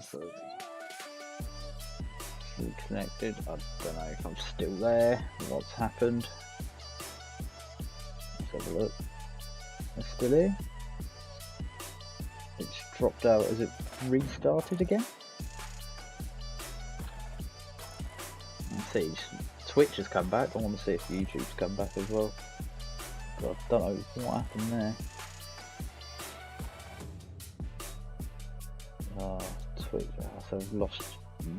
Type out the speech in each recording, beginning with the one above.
So, connected. I don't know if I'm still there. What's happened? Let's have a look. I'm still here. It's dropped out. Has it restarted again? Let's see. Twitch has come back. I want to see if YouTube's come back as well. I don't know what happened there. Twitch. So I've lost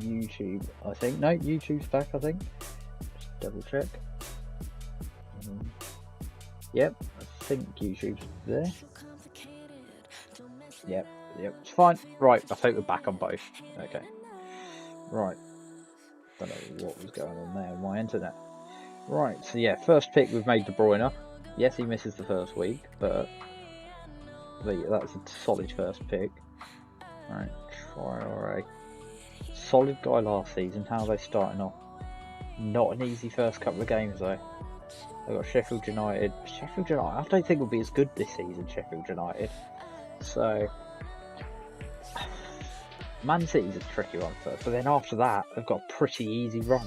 YouTube. I think no, YouTube's back. I think. Just double check. Yep, I think YouTube's there. Yep, it's fine. Right, I think we're back on both. Okay. Right. Don't know what was going on there with my internet. Right, so yeah, first pick we've made De Bruyne. Yes, he misses the first week, but that's a solid first pick. Right, Traore. Solid guy last season. How are they starting off? Not an easy first couple of games though. They've got Sheffield United. Sheffield United, I don't think will be as good this season, Sheffield United. So, Man City's a tricky one first, but then after that, they've got a pretty easy run.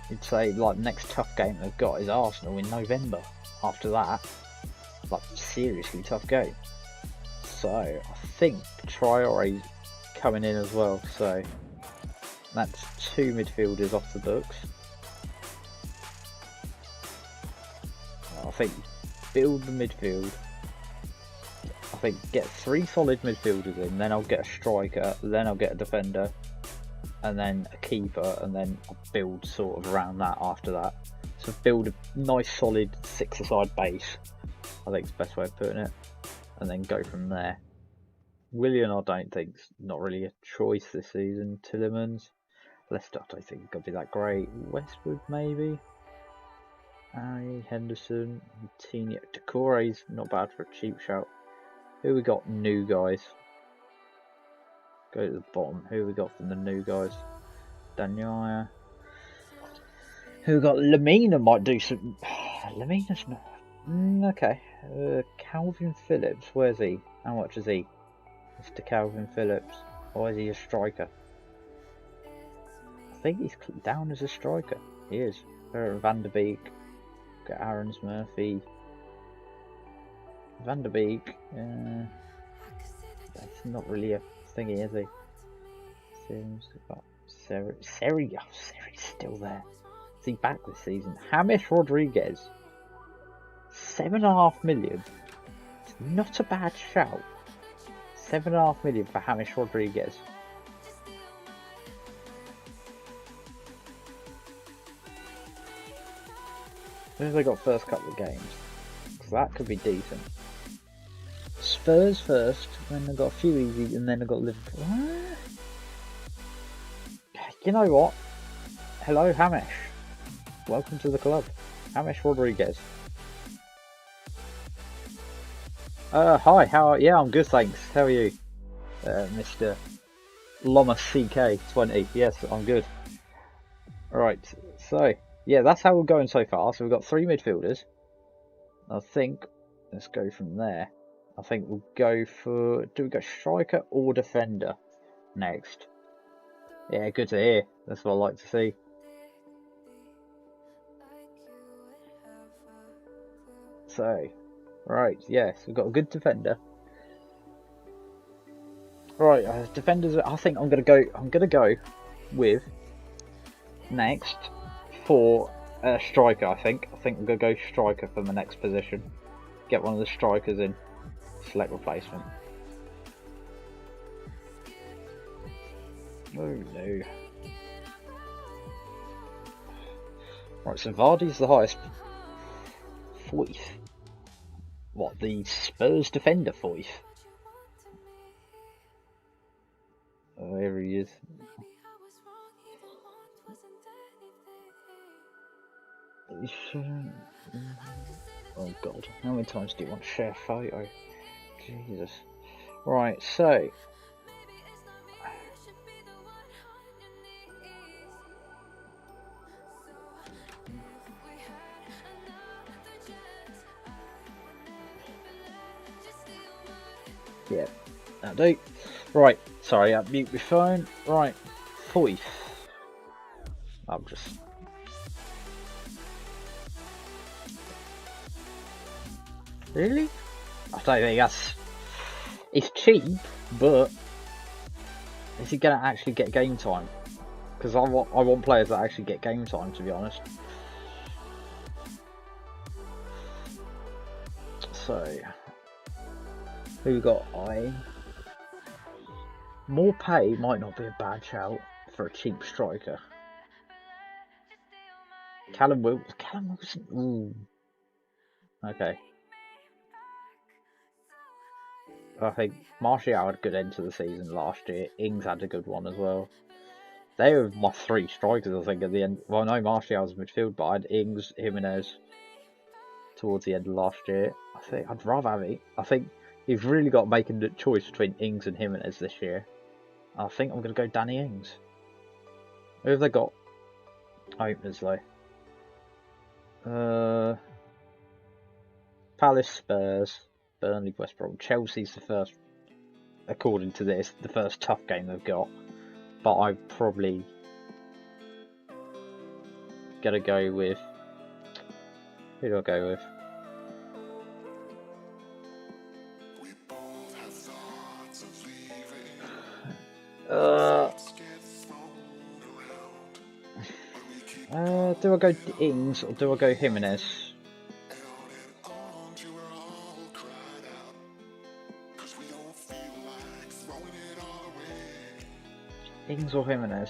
You'd say, like, the next tough game they've got is Arsenal in November. After that, like, seriously tough game. So, I think Traore's coming in as well, so that's 2 midfielders off the books. I think build the midfield. I think get 3 solid midfielders in, then I'll get a striker, then I'll get a defender, and then a keeper, and then I'll build sort of around that after that. So build a nice solid 6-a-side base, I think is the best way of putting it, and then go from there. Willian I don't think's not really a choice this season. Tillemans, Leicester I don't think it's going to be that great. Westwood maybe. Ari, Henderson, Coutinho, Decore's not bad for a cheap shout. Who we got new guys? Go to the bottom. Who we got from the new guys? Daniel. Who we got? Lamina might do some. Lamina's not. Okay. Calvin Phillips. Where's he? How much is he? Mr. Calvin Phillips. Or is he a striker? I think he's down as a striker. He is. Van der Beek. Got Aaron's Murphy. Van der Beek. That's not really a thingy, is he? Sims. Got Seri. Oh, Seri's still there. Is he back this season? James Rodriguez. 7.5 million. It's not a bad shout. 7.5 million for James Rodriguez. When have they got first couple of games? Because that could be decent. Spurs first, then they've got a few easy, and then they've got Liverpool. You know what? Hello, Hamish. Welcome to the club. Hamish Rodriguez. Hi, yeah, I'm good, thanks. How are you? Mr. Loma CK20. Yes, I'm good. Right, so, yeah, that's how we're going so far. So we've got 3 midfielders. I think, let's go from there. I think we'll go for, do we go striker or defender next? Yeah, good to hear. That's what I like to see. So, right, yes, we've got a good defender. Right, defenders. I think I'm gonna go with next for a striker. I think I'm gonna go striker for the next position. Get one of the strikers in. Select replacement. Oh no. Right, so Vardy's the highest. 40th. What, the Spurs defender 40th? Oh, here he is. Oh god, how many times do you want to share a photo? Jesus. Right, so yeah, That'll do. Right, sorry, I'll mute my phone. Right, Foyth. I'll just... Really? I don't think that's... It's cheap, but... Is he going to actually get game time? Because I want players that actually get game time, to be honest. So... Who got I? More pay might not be a bad shout for a cheap striker. Callum Wilson. Ooh. Okay. I think Martial had a good end to the season last year. Ings had a good one as well. They were my three strikers, I think, at the end. Well, no, Martial's midfield, but I had Ings, Jimenez towards the end of last year. I think I'd rather have it. I think you've really got to make a choice between Ings and Jimenez this year. I think I'm going to go Danny Ings. Who have they got? Openers though. Palace, Spurs, Burnley, West Brom. Chelsea's the first, according to this, the first tough game they've got. But I'm probably going to go with... Who do I go with? Do I go Ings or do I go Jimenez? Ings or Jimenez?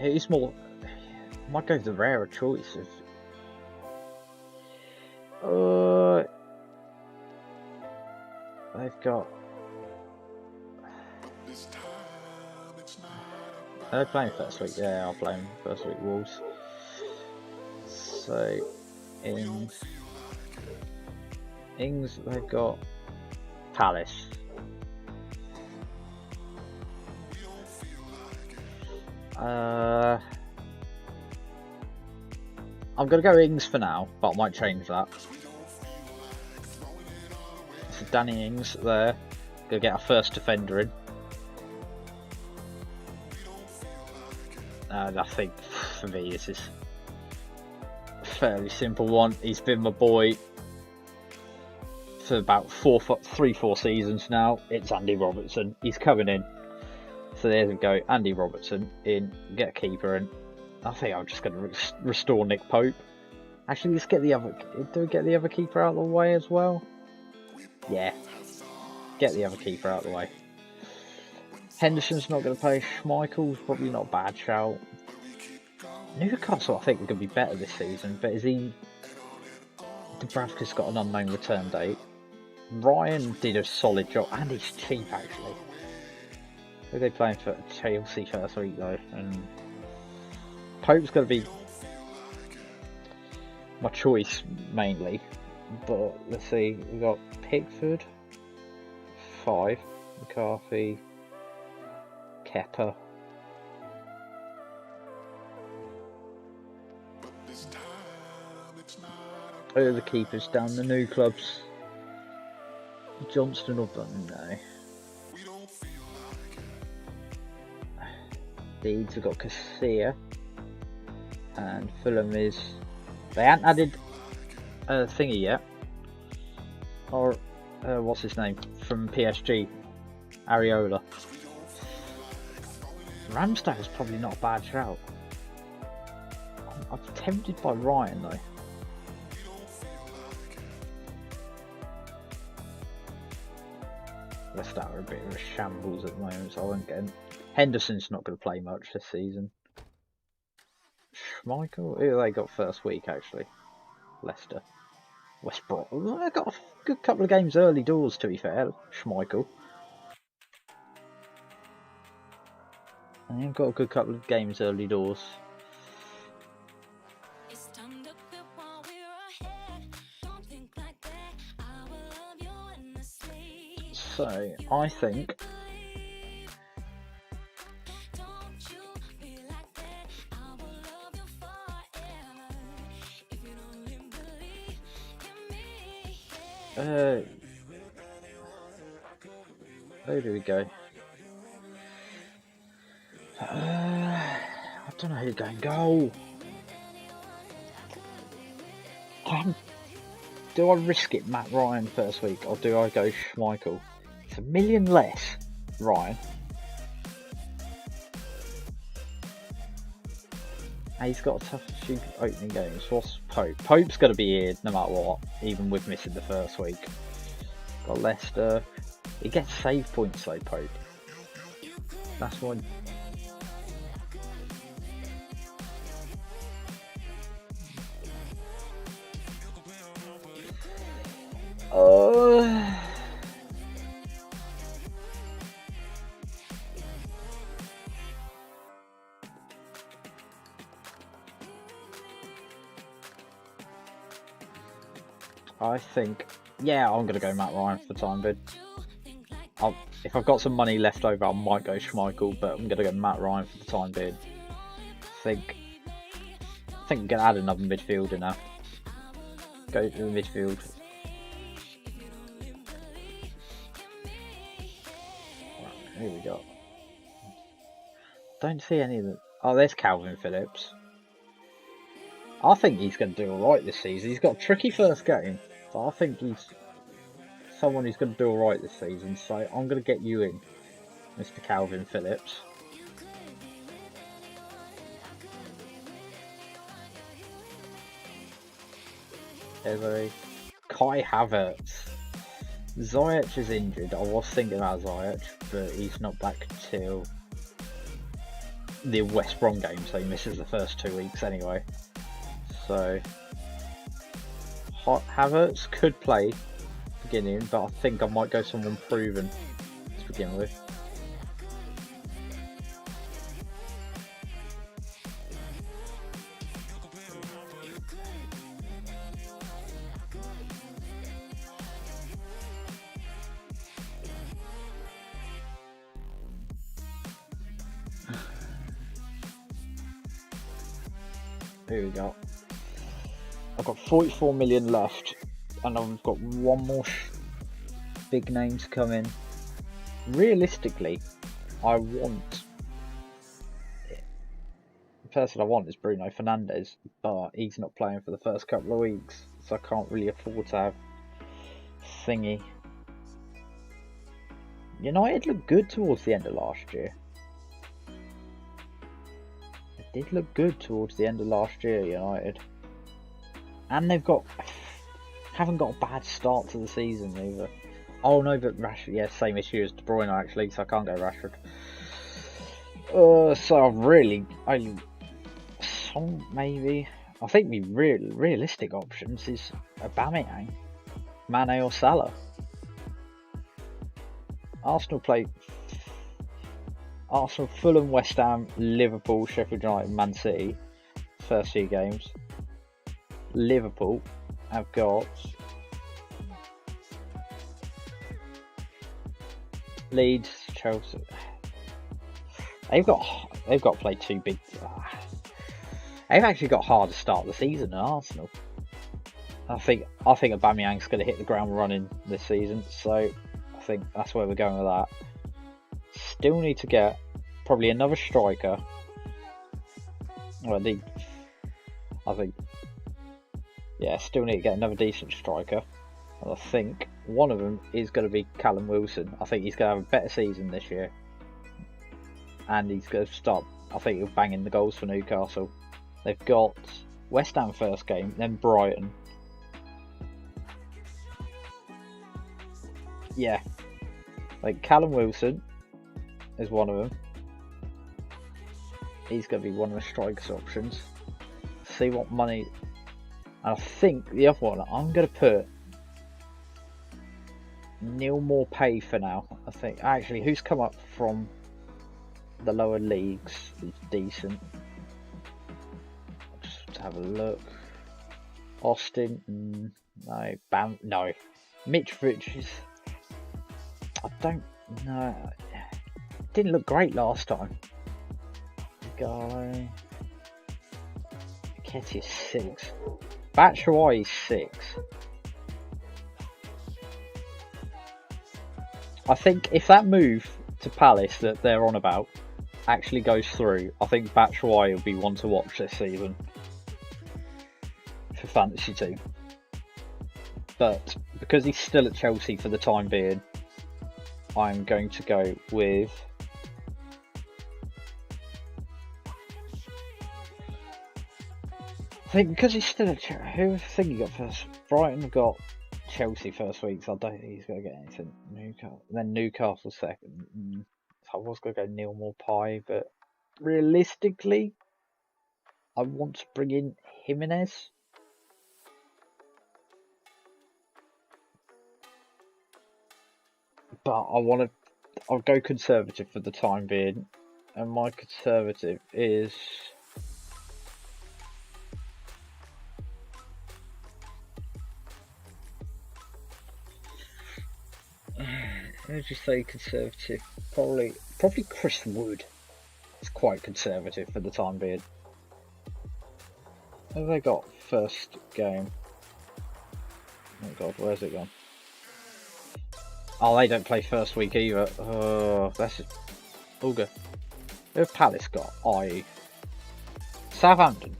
It's more... I might go with the rarer choice of... They've got... Are they playing first week? Yeah, I'll play them first week Wolves. So, Ings, they've got Palace. I'm going to go Ings for now, but I might change that. So Danny Ings there. Going to get our first defender in. I think for me this is a fairly simple one. He's been my boy for about 3-4 seasons now. It's Andy Robertson. He's coming in. So there we go. Andy Robertson in. Get a keeper in. I think I'm just going to restore Nick Pope. Actually, let's get the other... Do we get the other keeper out of the way as well? Yeah. Get the other keeper out of the way. Henderson's not going to play. Schmeichel's probably not a bad shout. Newcastle, I think, are going to be better this season, but is he... Dubravka's got an unknown return date. Ryan did a solid job, and he's cheap, actually. Who are they playing for? Chelsea first week, though, and... Pope's going to be my choice, mainly. But, let's see, we've got Pickford, 5, McCarthy, Kepa. Who are the keepers down the new clubs? Johnston or Button? No. Leeds have got Casilla. And Fulham is... They haven't added a thingy yet. Or, what's his name? From PSG. Areola. Ramsdale's probably not a bad shout. I'm tempted by Ryan though. Leicester are a bit of a shambles at the moment, so I won't get him. Henderson's not going to play much this season. Schmeichel? Who they got first week actually? Leicester. West Brom. They got a good couple of games early doors, to be fair. Schmeichel. And they've got a good couple of games early doors. So, I think Where do we go? I don't know who's going goal. Do I risk it, Matt Ryan first week, or do I go Schmeichel? It's $1 million less, Ryan. He's got a tough few opening games. What's Pope? Pope's going to be here no matter what, even with missing the first week. Got Leicester. He gets save points though, Pope. That's why. I think, yeah, I'm going to go Matt Ryan for the time being. If I've got some money left over, I might go Schmeichel, but I'm going to go Matt Ryan for the time being. I think I'm going to add another midfielder now. Go to the midfield. Right, here we go. Don't see any of them. Oh, there's Calvin Phillips. I think he's going to do alright this season. He's got a tricky first game, but I think he's someone who's going to do alright this season. So I'm going to get you in, Mr. Calvin Phillips. There's Kai Havertz. Ziyech is injured. I was thinking about Ziyech, but he's not back till the West Brom game, so he misses the first 2 weeks anyway. So Havertz could play beginning, but I think I might go someone proven to begin with. Here we go. I've got 44 million left, and I've got one more big name to come in. Realistically, the person I want is Bruno Fernandes, but he's not playing for the first couple of weeks, so I can't really afford to have thingy. United looked good towards the end of last year. It did look good towards the end of last year, United. And haven't got a bad start to the season either. Oh no, but Rashford, yeah, same issue as De Bruyne actually, so I can't go Rashford. So maybe. I think the realistic options is Aubameyang, Mane or Salah. Arsenal, Fulham, West Ham, Liverpool, Sheffield United, Man City. First 2 games. Liverpool have got Leeds, Chelsea. They've got to play 2 big. They've actually got harder start of the season than Arsenal. I think Aubameyang's going to hit the ground running this season, so I think that's where we're going with that. Still need to get probably another striker. Well, still need to get another decent striker. And I think one of them is going to be Callum Wilson. I think he's going to have a better season this year. And he's going to start, I think he'll bang in the goals for Newcastle. They've got West Ham first game, then Brighton. Yeah. Like Callum Wilson is one of them. He's going to be one of the strikers options. See what money. And I think the other one, I'm going to put Neil Maupay for now. I think actually, who's come up from the lower leagues is decent. Just have a look. Austin, no. Mitrovic is. I don't know. Didn't look great last time. Guy. Ketty is 6. Batshuayi is 6. I think if that move to Palace that they're on about actually goes through, I think Batshuayi will be one to watch this season for fantasy team. But because he's still at Chelsea for the time being, I'm going to go with I think because he's still at Chelsea. Who was the thing he got first? Brighton have got Chelsea first week, so I don't think he's going to get anything. Newcastle second. So I was going to go Neil Maupay, but realistically, I want to bring in Jimenez. But I'll go conservative for the time being, and my conservative is how would you say conservative? Probably Chris Wood. It's quite conservative for the time being. What have they got first game? Oh god, where's it gone? Oh, they don't play first week either. Oh, that's all good. Who have Palace got? Southampton.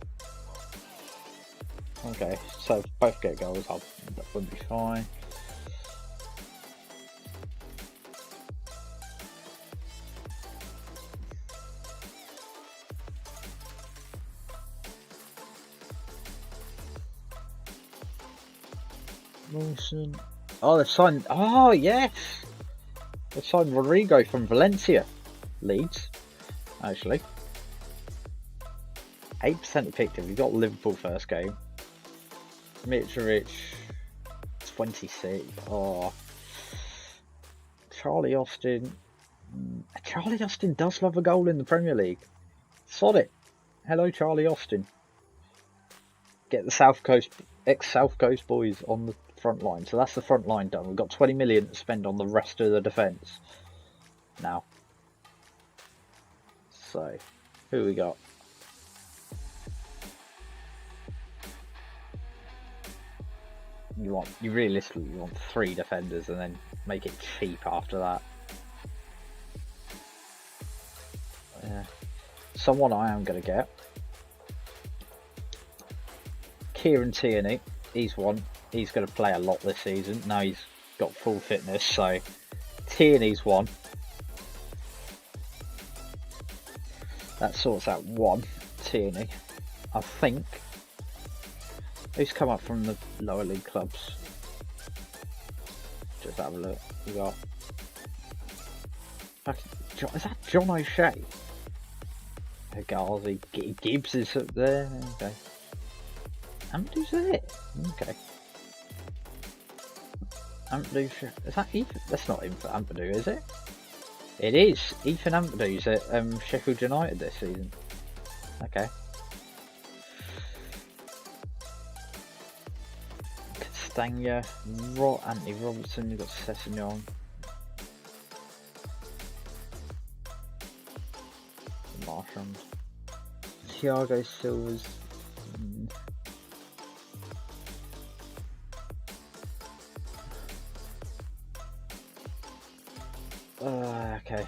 Okay, so both get goals. That would be fine. Wilson. Oh, they've signed. Oh, yes! They've signed Rodrigo from Valencia. Leeds, actually. 8% picked him. He got Liverpool first game. Mitrovic, 26. Oh. Charlie Austin. Charlie Austin does love a goal in the Premier League. Sod it. Hello, Charlie Austin. Get the ex-South Coast boys on the front line. So that's the front line done. We've got 20 million to spend on the rest of the defence now. So, who we got? You realistically want 3 defenders and then make it cheap after that. Someone I am going to get. Kieran Tierney, he's one. He's going to play a lot this season. Now he's got full fitness, so Tierney's one. That sorts out one. Tierney. I think. Who's come up from the lower league clubs? Just have a look. We got. Is that John O'Shea? Garzi. Gibbs is up there. Okay. Amadou's there. Okay. Amadou, is that Ethan? That's not Ethan Amadou, is it? It is. Ethan Amadou's at Sheffield United this season. Okay. Castagna, Anthony Robertson, you've got Sessegnon. Marshall. Thiago Silva's. Okay.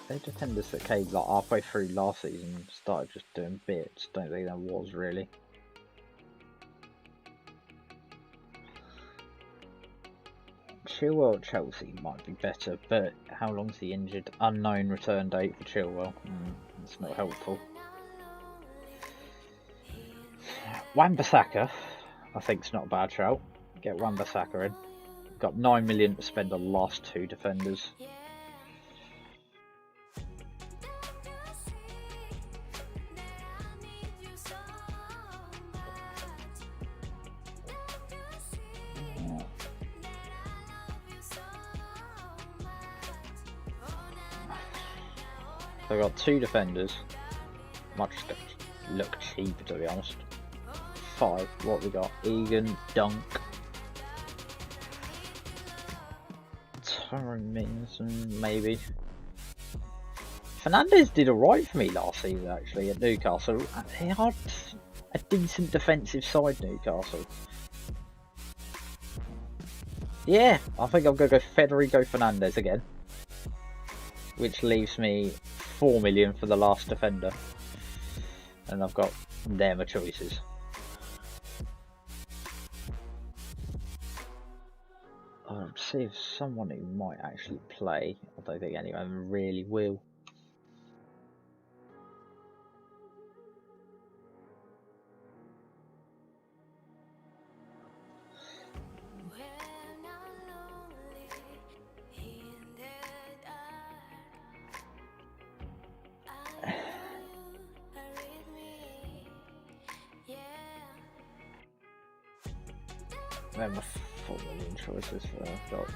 They defenders that came like halfway through last season started just doing bits. Don't think there was really. Chilwell at Chelsea might be better, but how long's he injured? Unknown return date for Chilwell. That's not helpful. Wan-Bissaka, I think's not a bad shout. Get Wan-Bissaka in. Got 9 million to spend on the last 2 defenders. So I got 2 defenders. Might just look cheap to be honest. 5. What we got? Egan, Dunk. Maybe. Fernandez did alright for me last season actually at Newcastle. He had a decent defensive side, Newcastle. Yeah, I think I'm going to go Federico Fernandez again. Which leaves me 4 million for the last defender. And I've got them my choices. See if someone who might actually play. I don't think anyone really will. Then my 4 million choices for I've got.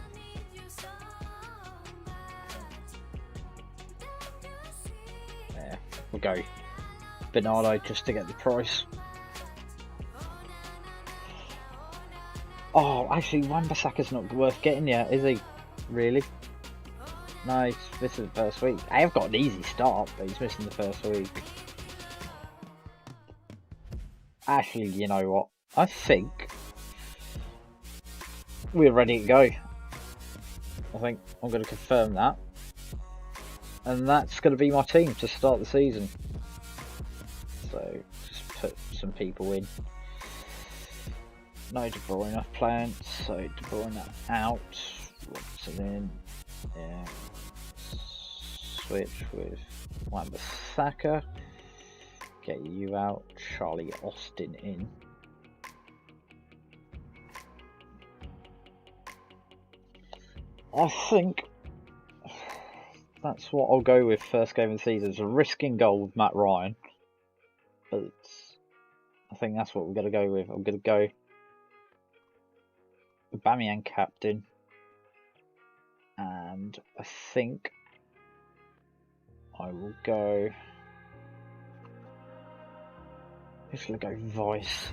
Yeah, we'll go Bernardo just to get the price. Oh, actually, Wan-Bissaka's not worth getting yet, is he? Really? No, this is the first week. I have got an easy start, but he's missing the first week. Actually, you know what? I think we're ready to go. I think I'm going to confirm that. And that's going to be my team to start the season. So, just put some people in. No De Bruyne playing, so De Bruyne out. Robson in. Yeah. Switch with Wan-Bissaka. Get you out. Charlie Austin in. I think that's what I'll go with first game of the season. It's a risking goal with Matt Ryan. But I think that's what we're going to go with. I'm going to go Aubameyang captain. And I think I will go. I'm just going to go Vice.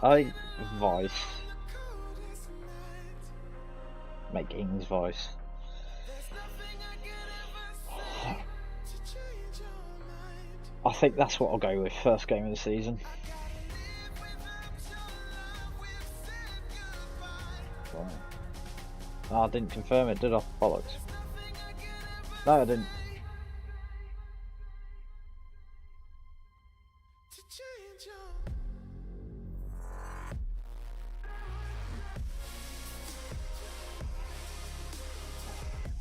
I Vice. Make Ings Vice. I think that's what I'll go with first game of the season. Right. Oh, I didn't confirm it, did I? Bollocks. No, I didn't.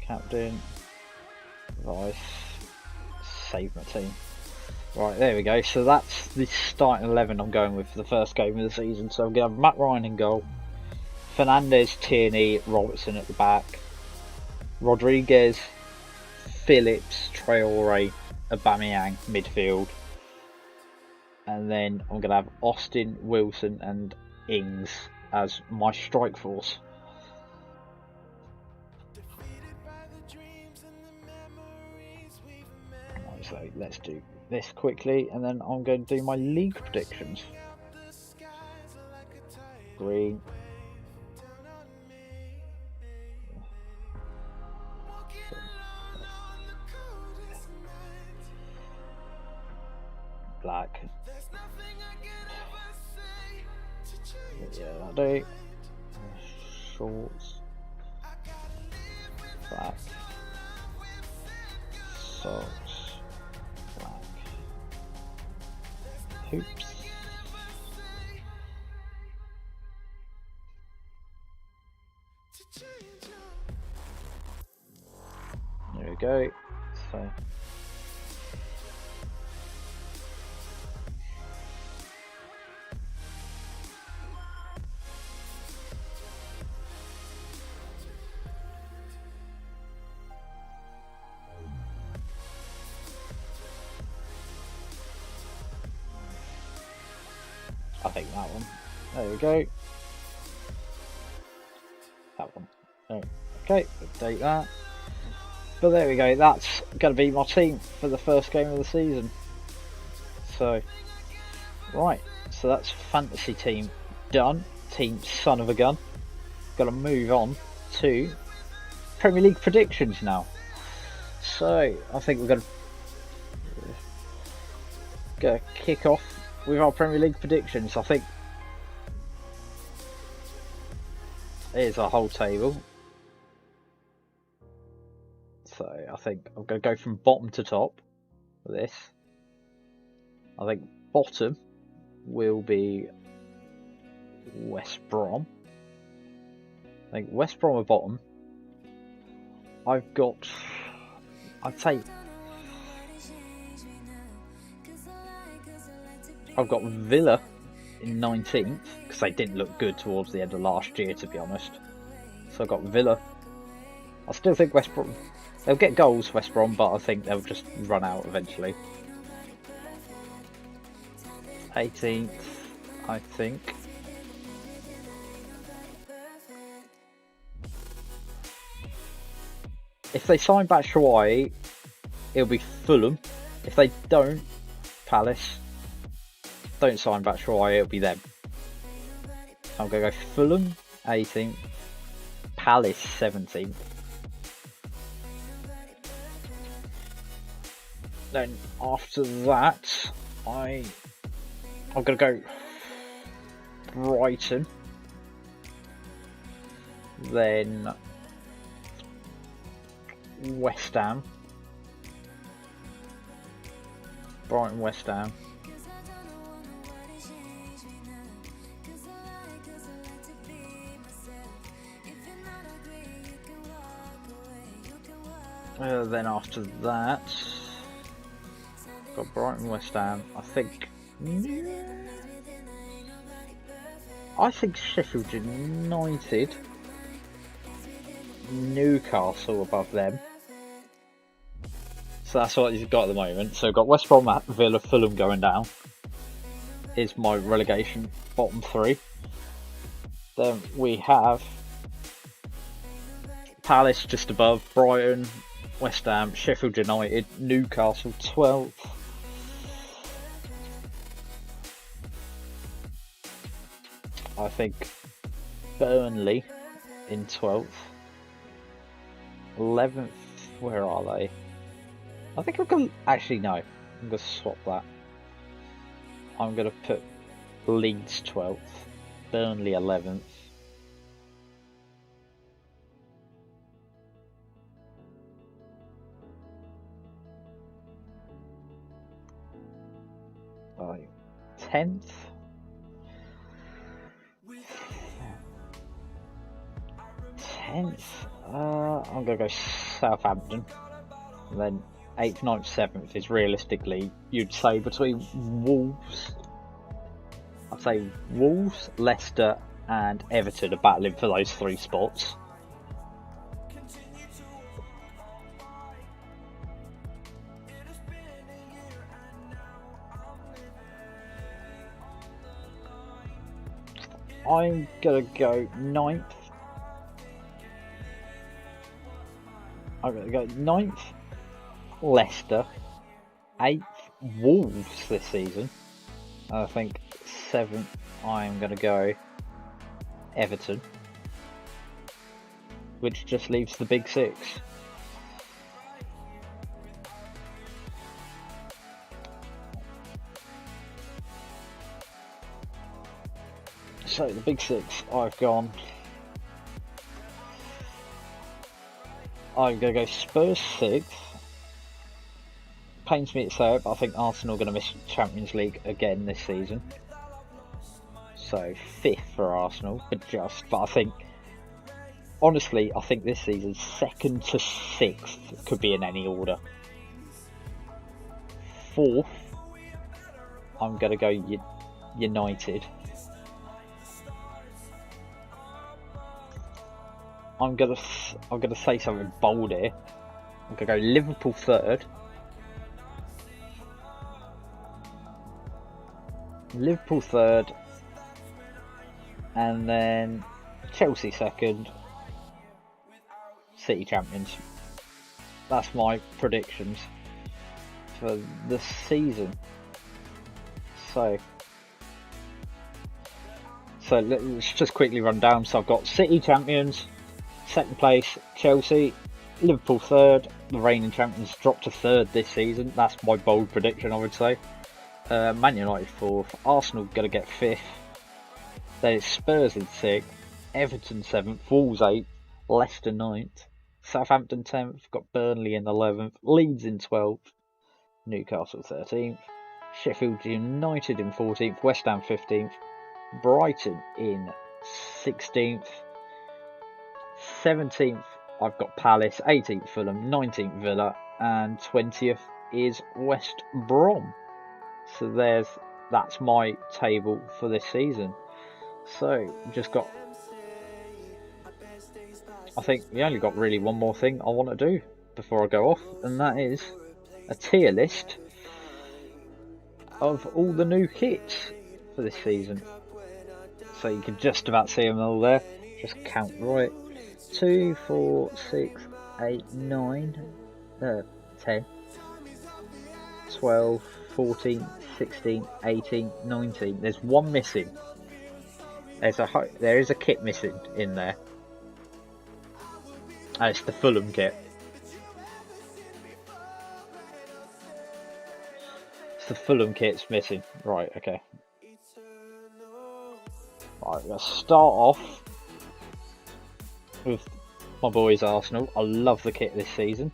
Captain, Vice, save my team. Right, there we go. So that's the starting 11 I'm going with for the first game of the season. So I'm going to have Matt Ryan in goal, Fernandez, Tierney, Robertson at the back, Rodriguez, Phillips, Traore, Aubameyang midfield, and then I'm going to have Austin, Wilson and Ings as my strike force. So let's do this quickly and then I'm going to do my league predictions. Green. Black. Yeah, that'll do. Shorts. Black. Socks. Hoops. There we go. So I think that one. There we go. That one. Okay, update that. But there we go, that's going to be my team for the first game of the season. So, right, so that's fantasy team done. Team son of a gun. got to move on to Premier League predictions now. So I think we're going to kick off with our Premier League predictions. I think here's our whole table. So I think I'm going to go from bottom to top for this. I think bottom will be West Brom. I think West Brom are bottom. I'd say I've got Villa in 19th because they didn't look good towards the end of last year, to be honest. So I've got Villa. I still think West Brom, they'll get goals, West Brom, but I think they'll just run out eventually. 18th, I think. If they sign back Shawai, it'll be Fulham. If they don't, Palace. Don't sign back Shawai, it'll be them. I'm going to go Fulham 18th, Palace 17th. Then after that, I'm going to go Brighton. Then West Ham. Brighton, West Ham. Then after that, got Brighton, West Ham. I think Sheffield United, Newcastle above them. So that's what you've got at the moment. So we've got West Brom, Villa, Fulham going down. Is my relegation bottom three. Then we have Palace just above, Brighton, West Ham, Sheffield United, Newcastle 12th. I think Burnley in 12th. 11th, where are they? I think I'm going to, actually no, I'm going to swap that. I'm going to put Leeds 12th, Burnley 11th. Right. 10th. I'm going to go Southampton. And then 8th, 9th, 7th is realistically, you'd say between Wolves. I'd say Wolves, Leicester and Everton are battling for those three spots. I'm going to go 9th. I'm going to go 9th, Leicester, 8th, Wolves this season. I think 7th, I'm going to go Everton, which just leaves the big six. So the big six, I'm going to go Spurs 6th. Pains me to say it, but I think Arsenal are going to miss Champions League again this season. So 5th for Arsenal, but I think, honestly, I think this season 2nd to 6th could be in any order. 4th, I'm going to go United. I'm gonna say something bold here. I'm gonna go Liverpool 3rd. Liverpool 3rd. And then Chelsea 2nd. City champions. That's my predictions for the season. So So let's just quickly run down. So I've got City champions, second place Chelsea, Liverpool third. The reigning champions dropped to third this season. That's my bold prediction, I would say. Man United fourth, Arsenal going to get fifth. Then it's Spurs in sixth, Everton seventh, Wolves eighth, Leicester ninth, Southampton 10th, got Burnley in 11th, Leeds in 12th, Newcastle 13th, Sheffield United in 14th, West Ham 15th, Brighton in 16th, 17th I've got Palace, 18th Fulham, 19th Villa, and 20th is West Brom. So that's my table for this season. So just got, I think we only got really one more thing I want to do before I go off, and that is a tier list of all the new kits for this season. So you can just about see them all there. Just count right. 2, 4, 6, 8, 9, 10, 12, 14, 16, 18, 19. There's one missing. There is a kit missing in there. And it's the Fulham kit. It's the Fulham kit's missing. Right, okay. Right, let's start off with my boys Arsenal. I love the kit this season.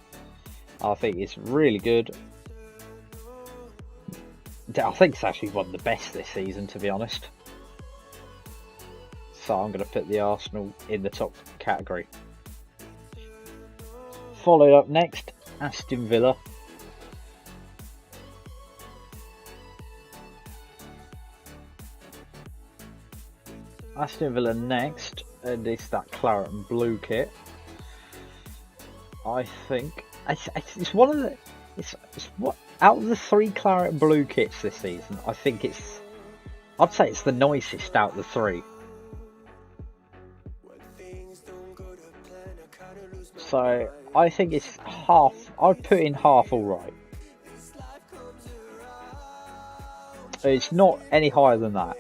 I think it's really good. I think it's actually one of the best this season, to be honest. So I'm going to put the Arsenal in the top category. Followed up next, Aston Villa. Aston Villa next, and it's that claret and blue kit. I think it's one of the it's what out of the 3 claret and blue kits this season. I think I'd say it's the nicest out of the 3. So I think it's half. I'd put in half alright. It's not any higher than that.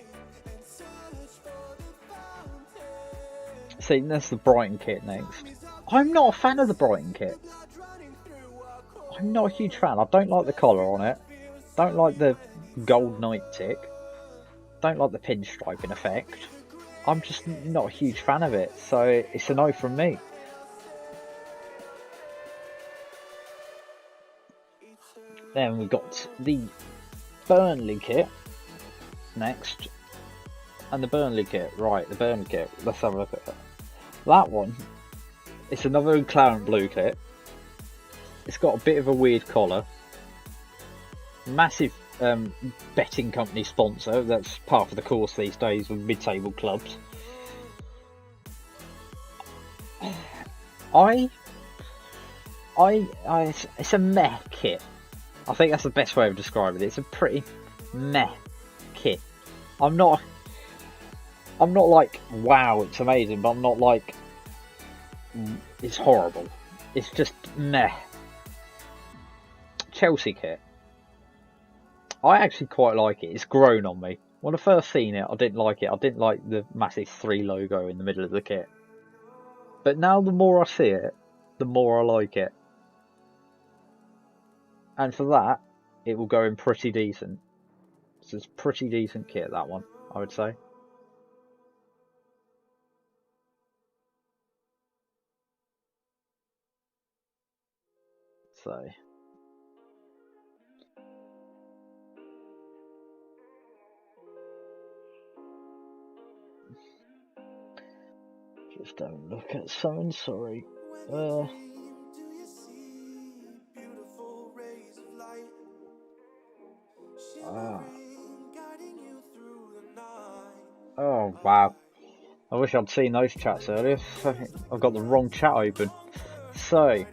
See, that's the Brighton kit next. I'm not a fan of the Brighton kit. I'm not a huge fan. I don't like the collar on it. Don't like the gold night tick. Don't like the pinstriping effect. I'm just not a huge fan of it. So it's a no from me. Then we've got the Burnley kit next. And the Burnley kit, right, the Burnley kit. Let's have a look at that. That one, it's another claret blue kit. It's got a bit of a weird collar. Massive betting company sponsor. That's part of the course these days with mid-table clubs. It's a meh kit. I think that's the best way of describing it. It's a pretty meh kit. I'm not like, wow, it's amazing, but I'm not like, it's horrible. It's just meh. Chelsea kit. I actually quite like it. It's grown on me. When I first seen it, I didn't like it. I didn't like the massive 3 logo in the middle of the kit. But now the more I see it, the more I like it. And for that, it will go in pretty decent. So it's pretty decent kit, that one, I would say. So just have a look at something, sorry. Oh wow. I wish I'd seen those chats earlier. I've got the wrong chat open. So,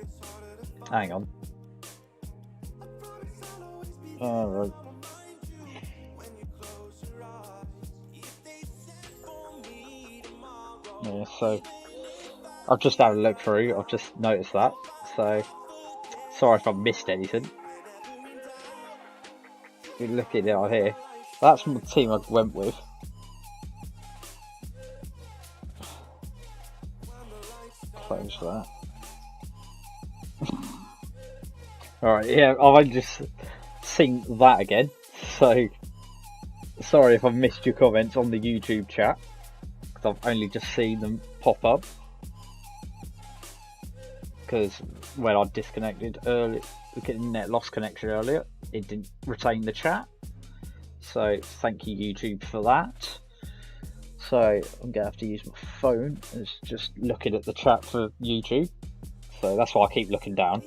hang on. Alright. Yeah, so I've just had a look through. I've just noticed that. So, sorry if I missed anything. You look at it out here. That's the team I went with. Close that. Alright, yeah, I've only just seen that again, so sorry if I've missed your comments on the YouTube chat, because I've only just seen them pop up, because when I disconnected earlier, net lost connection earlier, it didn't retain the chat, so thank you YouTube for that. So I'm going to have to use my phone, it's just looking at the chat for YouTube, so that's why I keep looking down.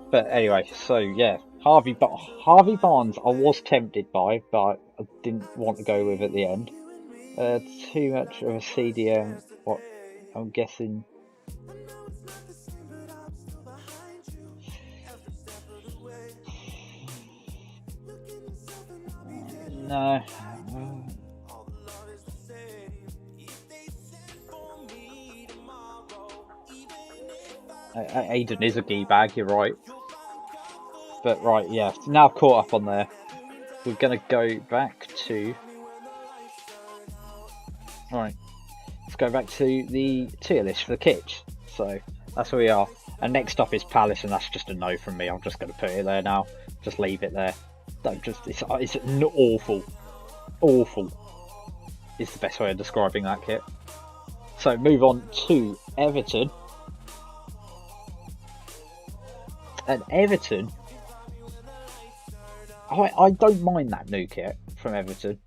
But anyway, so yeah, Harvey Barnes I was tempted by, but I didn't want to go with at the end. Too much of a CDM, what I'm guessing. No. Aiden is a gee bag, you're right. But right, yeah, now caught up on there. We're gonna go back to. Alright, let's go back to the tier list for the kits. So that's where we are. And next up is Palace, and that's just a no from me. I'm just gonna put it there now. Just leave it there. Don't just. It's awful. Awful is the best way of describing that kit. So move on to Everton. And Everton, I don't mind that new kit from Everton.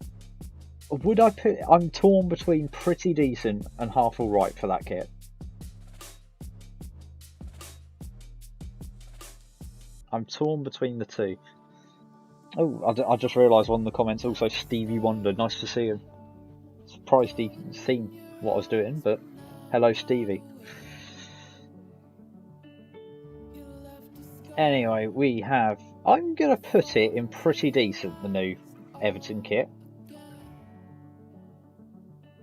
Would I put? I'm torn between pretty decent and half alright for that kit. I'm torn between the two. Oh, I just realised one of the comments also Stevie Wonder. Nice to see him. Surprised he'd seen what I was doing, but hello Stevie. Anyway, we have. I'm gonna put it in pretty decent, the new Everton kit.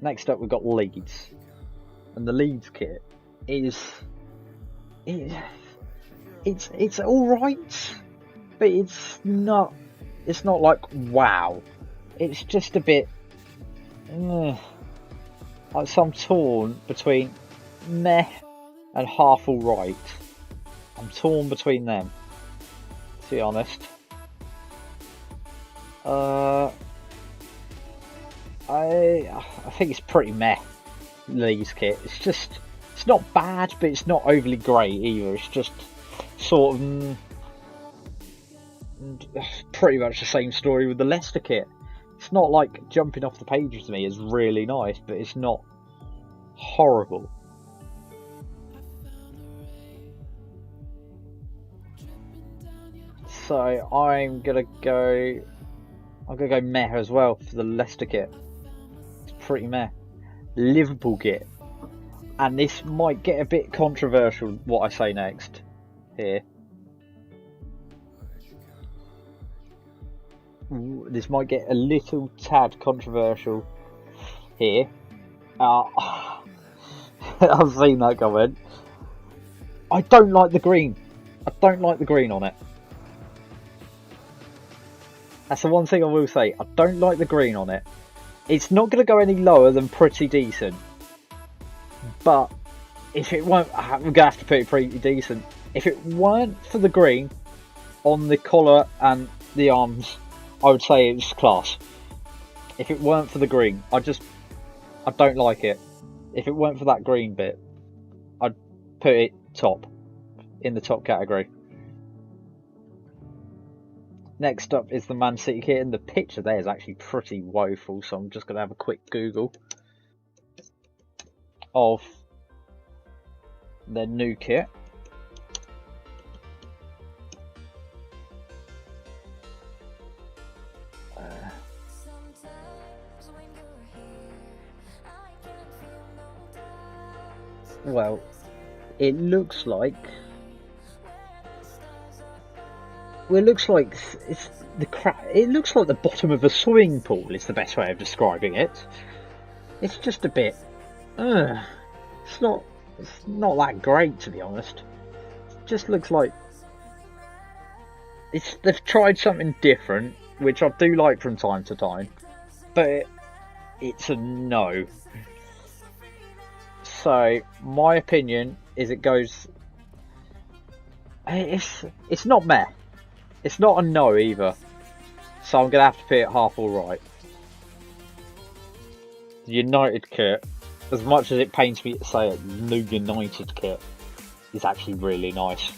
Next up, we've got Leeds, and the Leeds kit is it's all right, but it's not like wow. It's just a bit. So I'm torn between meh and half all right. I'm torn between them, to be honest. I think it's pretty meh, Lee's kit. It's not bad, but it's not overly great either. It's just sort of pretty much the same story with the Leicester kit. It's not like jumping off the page to me. It's really nice, but it's not horrible. So I'm gonna go meh as well for the Leicester kit. It's pretty meh. Liverpool kit, and this might get a bit controversial what I say next here. This might get a little tad controversial here. I've seen that comment. I don't like the green. I don't like the green on it. That's the one thing I will say. I don't like the green on it. It's not going to go any lower than pretty decent. But if it weren't, I'm going to have to put it pretty decent. If it weren't for the green on the collar and the arms, I would say it's class. If it weren't for the green, I don't like it. If it weren't for that green bit, I'd put it top, in the top category. Next up is the Man City kit, and the picture there is actually pretty woeful, so I'm just going to have a quick Google of their new kit. Well, it looks like. Well, it looks like it's it looks like the bottom of a swimming pool is the best way of describing it. It's just a bit. It's not that great, to be honest. It just looks like they've tried something different, which I do like from time to time, but it's a no. So my opinion is it goes. It's not meh. It's not a no either. So I'm gonna have to put it half alright. The United kit, as much as it pains me to say it, the new United kit is actually really nice.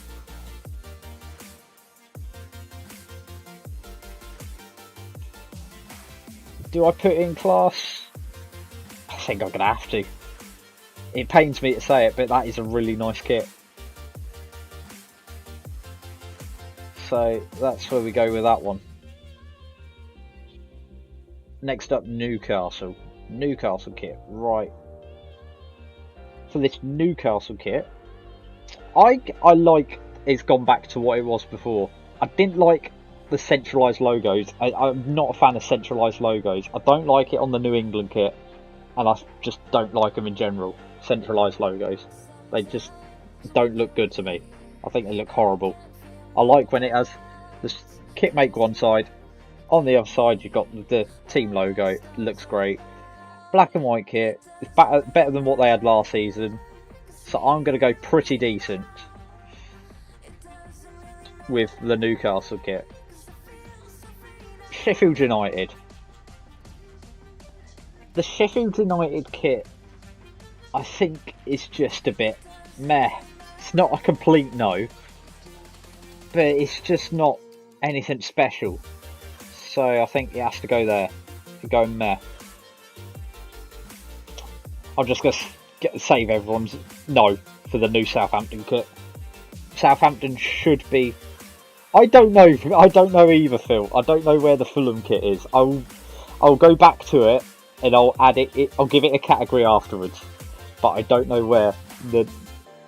Do I put it in class? I think I'm gonna have to. It pains me to say it, but that is a really nice kit. So that's where we go with that one. Next up, Newcastle. Newcastle kit, right. For this Newcastle kit, I like it's gone back to what it was before. I didn't like the centralised logos. I'm not a fan of centralised logos. I don't like it on the New England kit, and I just don't like them in general. Centralised logos. They just don't look good to me. I think they look horrible. I like when it has the kit make one side, on the other side you've got the team logo. It looks great. Black and white kit is better than what they had last season, so I'm going to go pretty decent with the Newcastle kit. Sheffield United. The Sheffield United kit, I think, is just a bit meh. It's not a complete no, but it's just not anything special. So I think it has to go there. To go meh. I'm just going to save everyone's no for the new Southampton kit. Southampton should be. I don't know either, Phil. I don't know where the Fulham kit is. I'll go back to it and I'll add it. I'll give it a category afterwards. But I don't know where the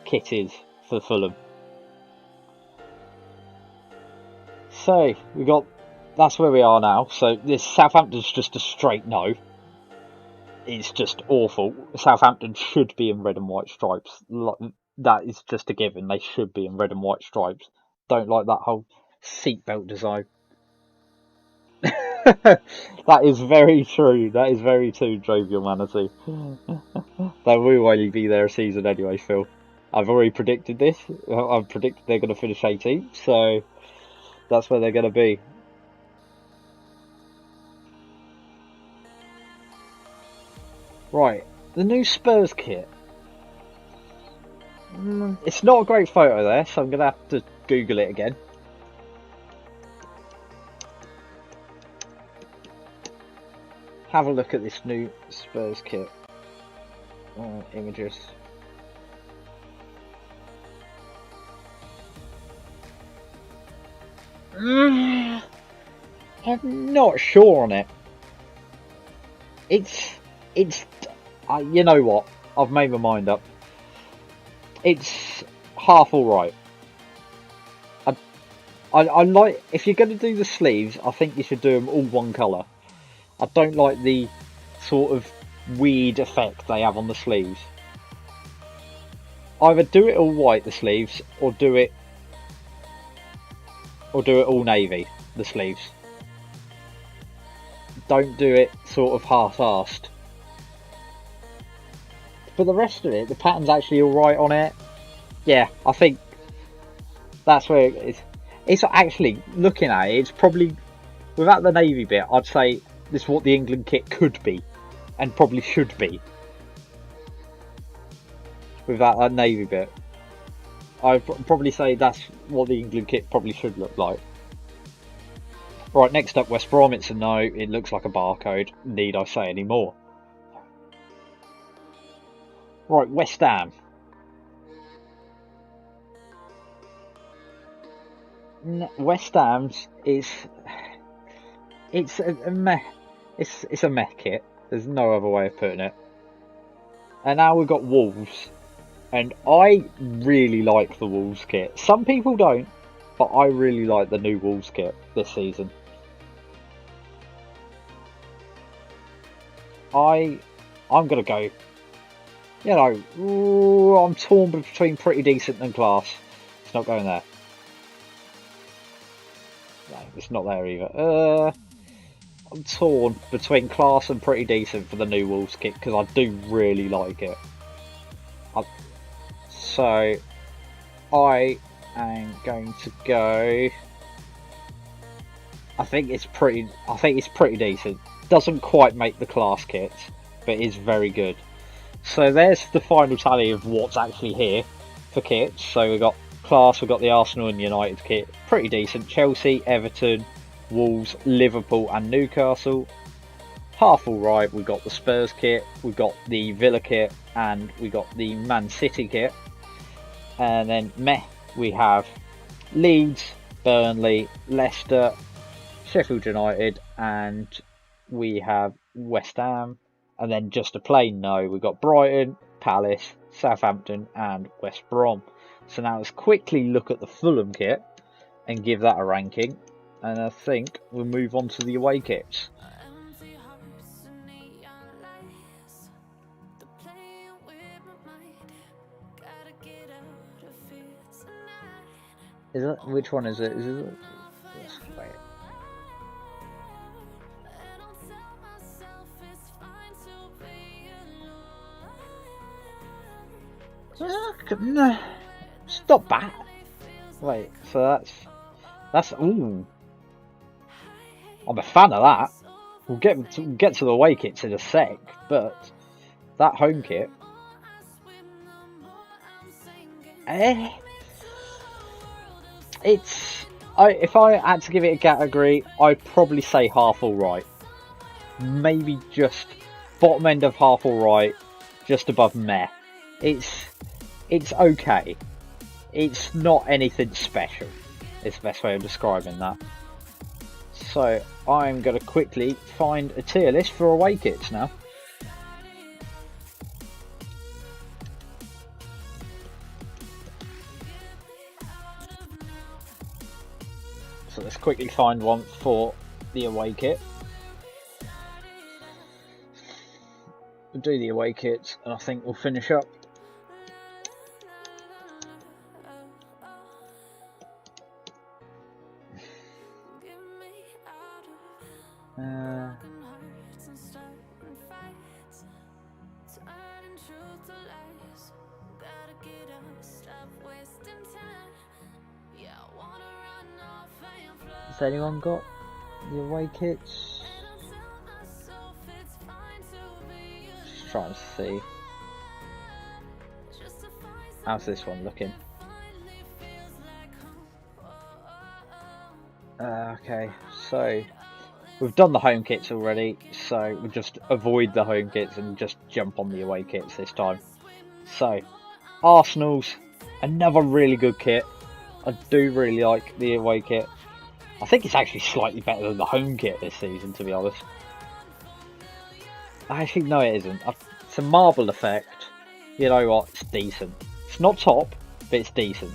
kit is for Fulham. So that's where we are now. So this Southampton's just a straight no. It's just awful. Southampton should be in red and white stripes. That is just a given. They should be in red and white stripes. Don't like that whole seatbelt design. That is very true. That is very true, Jovial Manatee. They will only be there a season anyway, Phil. I've already predicted this. I've predicted they're going to finish 18th, so that's where they're going to be. Right, the new Spurs kit. It's not a great photo there, so I'm going to have to Google it again. Have a look at this new Spurs kit. Images. I'm not sure on it. It's you know what? I've made my mind up. It's half alright. I like, if you're going to do the sleeves, I think you should do them all one colour. I don't like the sort of weird effect they have on the sleeves. Either do it all white, the sleeves, or do it all navy, the sleeves. Don't do it sort of half-assed. But the rest of it, the pattern's actually alright on it. Yeah, I think that's where it is. It's actually, looking at it, it's probably, without the navy bit, I'd say this is what the England kit could be, and probably should be. Without that navy bit. I'd probably say that's what the England kit probably should look like. Right, next up, West Brom. It's a no. It looks like a barcode. Need I say any more? Right, West Ham. West Ham's it's a meh. It's a meh kit. There's no other way of putting it. And now we've got Wolves, and I really like the Wolves kit. Some people don't, but I really like the new Wolves kit this season. I'm gonna go. You know, I'm torn between pretty decent and class. It's not going there. No, it's not there either. I'm torn between class and pretty decent for the new Wolves kit because I do really like it. So I am going to go. I think it's pretty decent. Doesn't quite make the class kits, but is very good. So there's the final tally of what's actually here for kits. So we've got class, we've got the Arsenal and United kit, pretty decent. Chelsea, Everton, Wolves, Liverpool and Newcastle. Half alright, we've got the Spurs kit, we've got the Villa kit, and we got the Man City kit. And then meh, we have Leeds, Burnley, Leicester, Sheffield United, and we have West Ham. And then just a plain no, we've got Brighton, Palace, Southampton and West Brom. So now let's quickly look at the Fulham kit and give that a ranking. And I think we'll move on to the away kits. Is it? Which one is it? Is it? Wait. It's not bad. Wait, so that's ooh. I'm a fan of that. We'll get to the away kits in a sec, but that home kit. If I had to give it a category, I'd probably say half alright. Maybe just bottom end of half alright, just above meh. It's okay. It's not anything special. It's the best way of describing that. So I'm going to quickly find a tier list for away kits now. So let's quickly find one for the away kit. We'll do the away kits and I think we'll finish up. Has anyone got the away kits? Just trying to see. How's this one looking? Okay, so we've done the home kits already, so we'll just avoid the home kits and just jump on the away kits this time. So, Arsenal's another really good kit. I do really like the away kit. I think it's actually slightly better than the home kit this season, to be honest. Actually, no it isn't. It's a marble effect. You know what, it's decent. It's not top, but it's decent.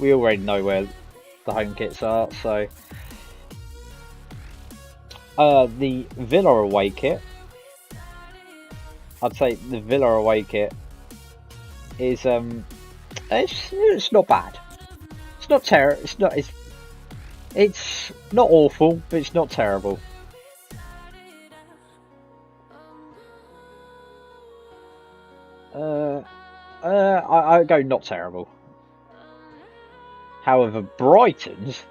We already know where the home kits are, so... the Villa away kit. I'd say the Villa away kit is, it's not bad. It's not terrible, it's not awful, but it's not terrible. I go not terrible. However, Brighton's,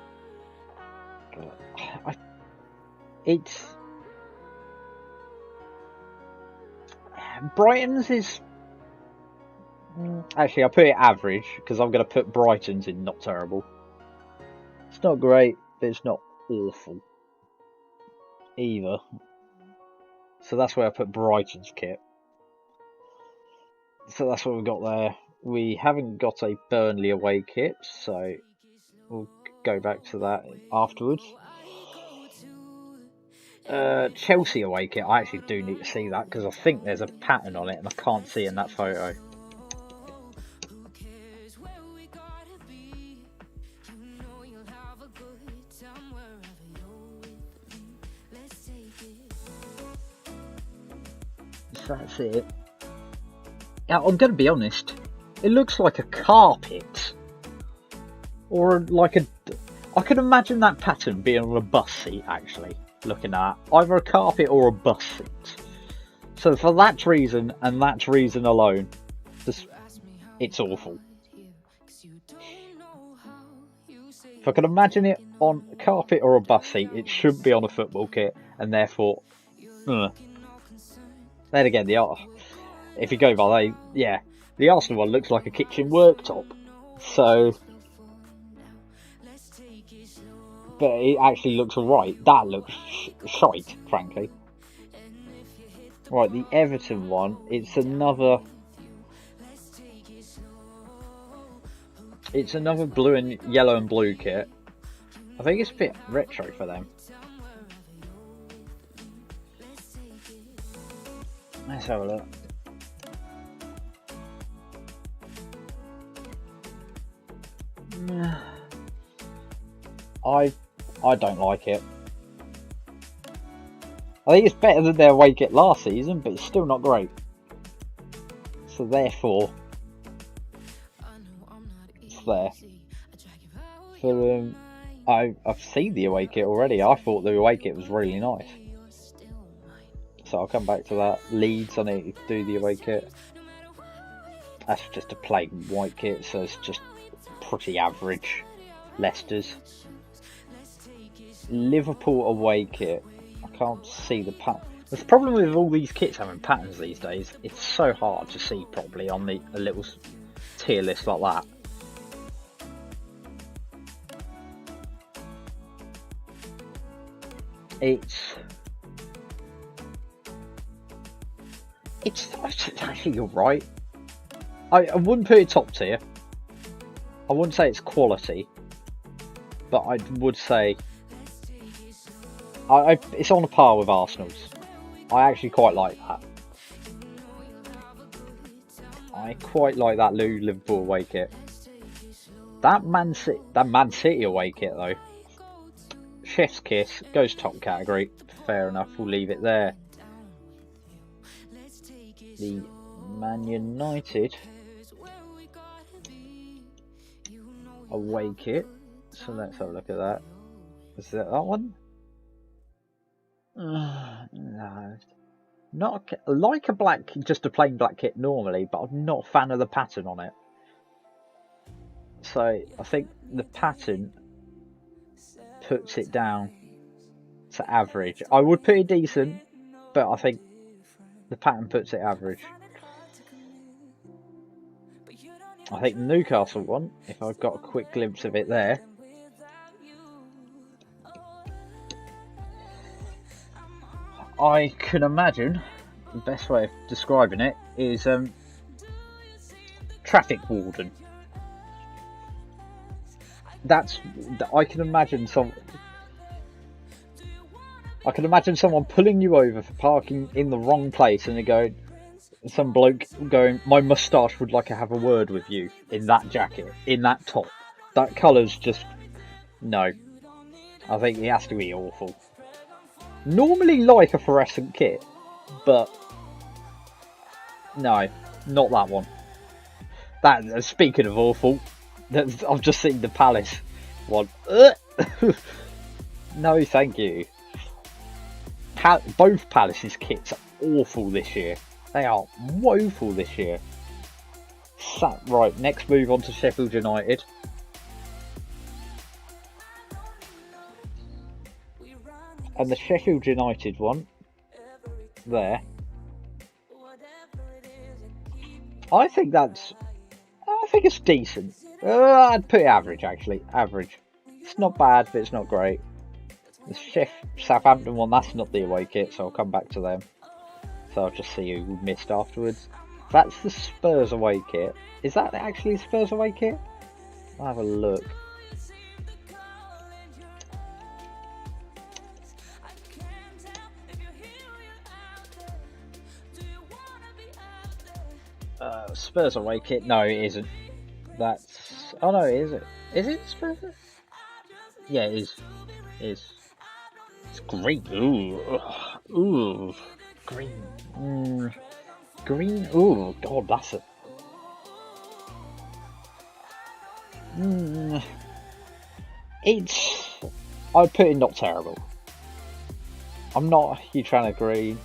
Brighton's is actually I'll put it average because I'm going to put Brighton's in not terrible. It's not great, but it's not awful either. So that's where I put Brighton's kit. So that's what we've got there. We haven't got a Burnley away kit, so we'll go back to that afterwards. Chelsea away kit, I actually do need to see that because I think there's a pattern on it and I can't see in that photo. That's it. Now, I'm going to be honest, it looks like a carpet. Or like I could imagine that pattern being on a bus seat, actually, looking at either a carpet or a bus seat. So for that reason, and that reason alone, it's awful. If I can imagine it on a carpet or a bus seat, it shouldn't be on a football kit, and therefore, then again, if you go by the Arsenal one looks like a kitchen worktop. So, but it actually looks alright. That looks shite, frankly. Right, the Everton one, it's another blue and yellow and blue kit. I think it's a bit retro for them. Let's have a look. I don't like it. I think it's better than their away kit last season, but it's still not great. So therefore, it's there. So I've seen the away kit already. I thought the away kit was really nice. So I'll come back to that. Leeds, I need to do the away kit. That's just a plain white kit, so it's just pretty average. Leicester's. Liverpool away kit. I can't see the pattern. The problem with all these kits having patterns these days, it's so hard to see properly on a little tier list like that. It's actually alright. I wouldn't put it top tier. I wouldn't say it's quality, but I would say it's on a par with Arsenal's. I actually quite like that. I quite like that Liverpool away kit. That Man City away kit though, chef's kiss, goes top category. Fair enough, we'll leave it there. The Man United away kit. So let's have a look at that. Is that one? No. Not like just a plain black kit normally, but I'm not a fan of the pattern on it. So I think the pattern puts it down to average. I would put it decent, but I think the pattern puts it average. I think the Newcastle one, if I've got a quick glimpse of it there. I can imagine the best way of describing it is traffic warden. I can imagine someone pulling you over for parking in the wrong place, and some bloke going, "My moustache would like to have a word with you," in that jacket, in that top. That colour's just no. I think it has to be awful. Normally like a fluorescent kit, but no, not that one. That, speaking of awful, I've just seen the Palace one. No, thank you. Both Palace's kits are awful this year. They are woeful this year. Right, next move on to Sheffield United. And the Sheffield United one, there, I think it's decent. I'd put it average, actually. Average. It's not bad, but it's not great. The Southampton one, that's not the away kit, so I'll come back to them. So I'll just see who we missed afterwards. That's the Spurs away kit. Is that actually Spurs away kit? I'll have a look. Spurs away kit? No, it isn't. That's... Oh no, is it? Is it Spurs? Yeah, it is. It is. It's green. Ooh. Green. Green. Ooh, God, that's it. It's... I'd put it not terrible. I'm not a huge fan of green.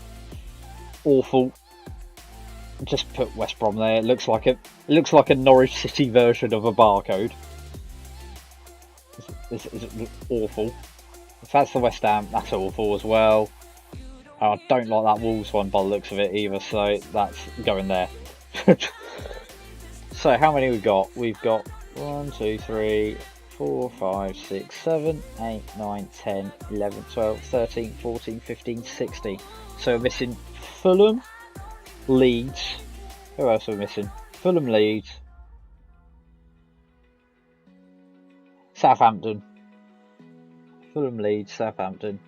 Awful. just put West Brom there. It looks like a Norwich City version of a barcode. This is awful. If that's the West Ham, that's awful as well. I don't like that Wolves one by the looks of it either, so that's going there. So how many we got? We've got 1, 2, 3, 4, 5, 6, 7, 8, 9, 10, 11, 12, 13, 14, 15, 16. So we're missing Fulham, Leeds. Who else are we missing? Fulham, Leeds, Southampton. Fulham, Leeds, Southampton.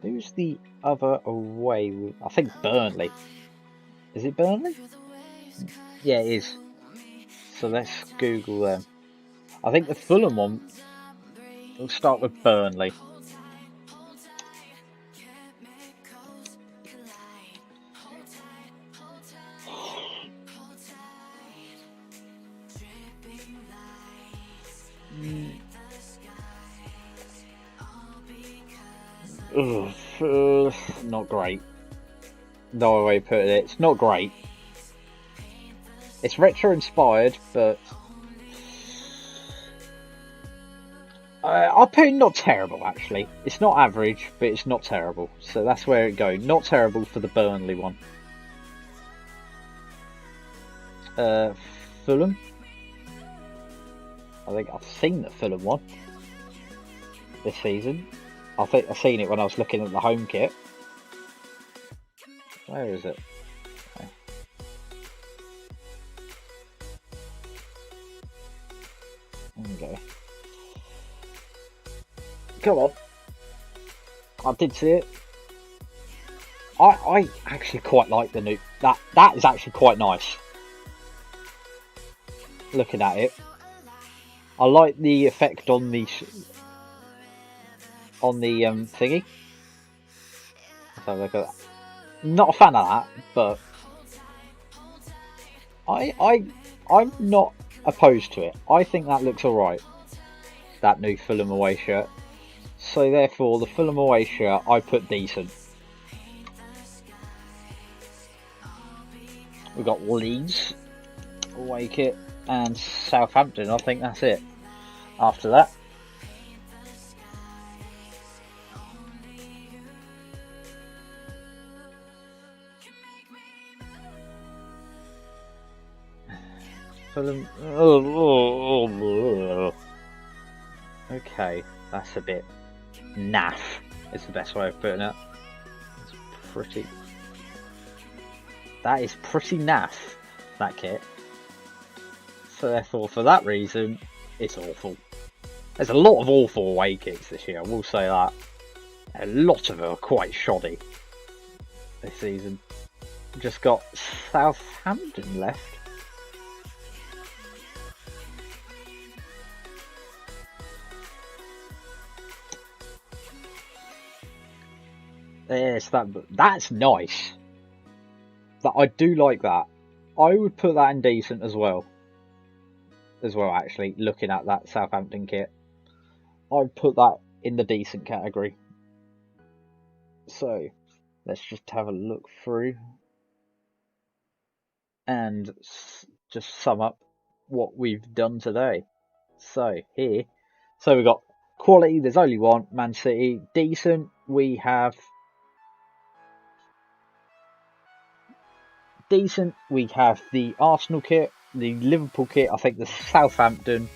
Who's the other away? I think Burnley. Is it Burnley? Yeah, it is. So let's Google them. I think the Fulham one, we'll start with Burnley. Not great. No way to put it. It's not great. It's retro inspired, but I'll put it not terrible actually. It's not average, but it's not terrible. So that's where it goes. Not terrible for the Burnley one. Fulham. I think I've seen the Fulham one this season. I think I've seen it when I was looking at the home kit. Where is it? Okay. Come on. I did see it. I actually quite like the new... That is actually quite nice. Looking at it. I like the effect on the... thingy. Let's have a look at that. Not a fan of that, but... I'm not opposed to it. I think that looks alright. That new Fulham away shirt. So therefore, the Fulham away shirt, I put decent. We've got Leeds away kit and Southampton. I think that's it. After that. Fulham. Okay, that's a bit naff. Is the best way of putting it. It's pretty. That is pretty naff. That kit. So therefore, for that reason, it's awful. There's a lot of awful away kits this year. I will say that. A lot of them are quite shoddy this season. Just got Southampton left. Yes, that's nice. That I do like that. I would put that in decent as well. Actually, looking at that Southampton kit, I'd put that in the decent category. So let's just have a look through and just sum up what we've done today. So here, we've got quality. There's only one. Man City, decent. We have. Decent. We have the Arsenal kit, the Liverpool kit, I think the Southampton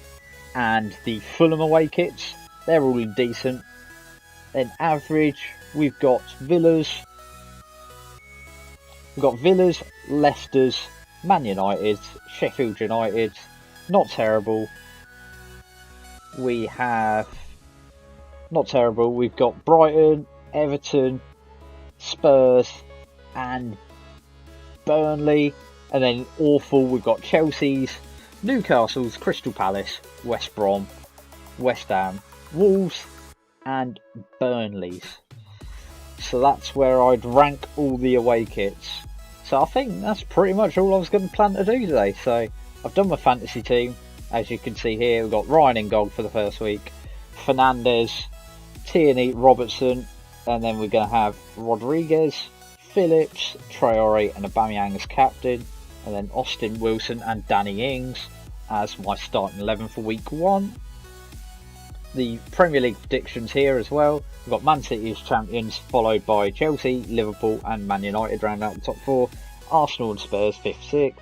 and the Fulham away kits. They're all decent. Then average, we've got Villas, Leicester's, Man United, Sheffield United. Not terrible. We have not terrible. We've got Brighton, Everton, Spurs, and Burnley, and then awful we've got Chelsea's, Newcastle's, Crystal Palace, West Brom, West Ham, Wolves and Burnley's. So that's where I'd rank all the away kits. So I think that's pretty much all I was going to plan to do today. So I've done my fantasy team. As you can see here, we've got Ryan in goal for the first week, Fernandes, Tierney, Robertson, and then we're going to have Rodriguez, Phillips, Traore and Aubameyang as captain. and then Austin Wilson and Danny Ings as my starting 11 for week 1. The Premier League predictions here as well. We've got Man City as champions, followed by Chelsea, Liverpool and Man United round out the top 4. Arsenal and Spurs 5th, 6th.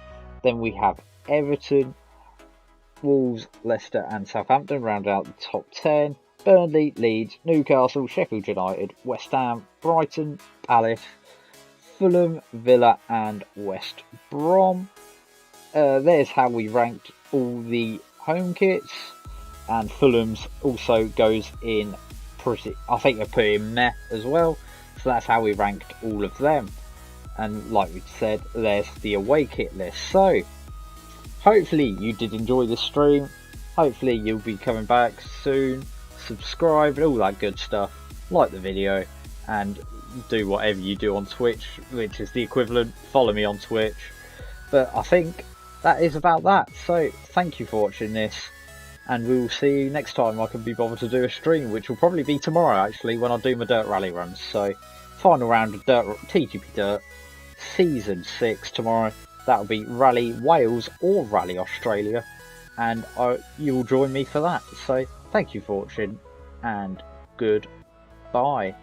Then we have Everton, Wolves, Leicester and Southampton round out the top 10. Burnley, Leeds, Newcastle, Sheffield United, West Ham, Brighton, Palace, Fulham, Villa and West Brom. There's how we ranked all the home kits, and Fulham's also goes in pretty, I think I put in meh as well, so that's how we ranked all of them. And like we said, there's the away kit list. So hopefully you did enjoy this stream, hopefully you'll be coming back soon, subscribe and all that good stuff, like the video and do whatever you do on Twitch, which is the equivalent, follow me on Twitch. But I think that is about that, so thank you for watching this, and we will see you next time I can be bothered to do a stream, which will probably be tomorrow actually, when I do my Dirt Rally runs. So final round of TGP Dirt Season 6 tomorrow. That'll be Rally Wales or Rally Australia, and you will join me for that. So thank you for watching and goodbye.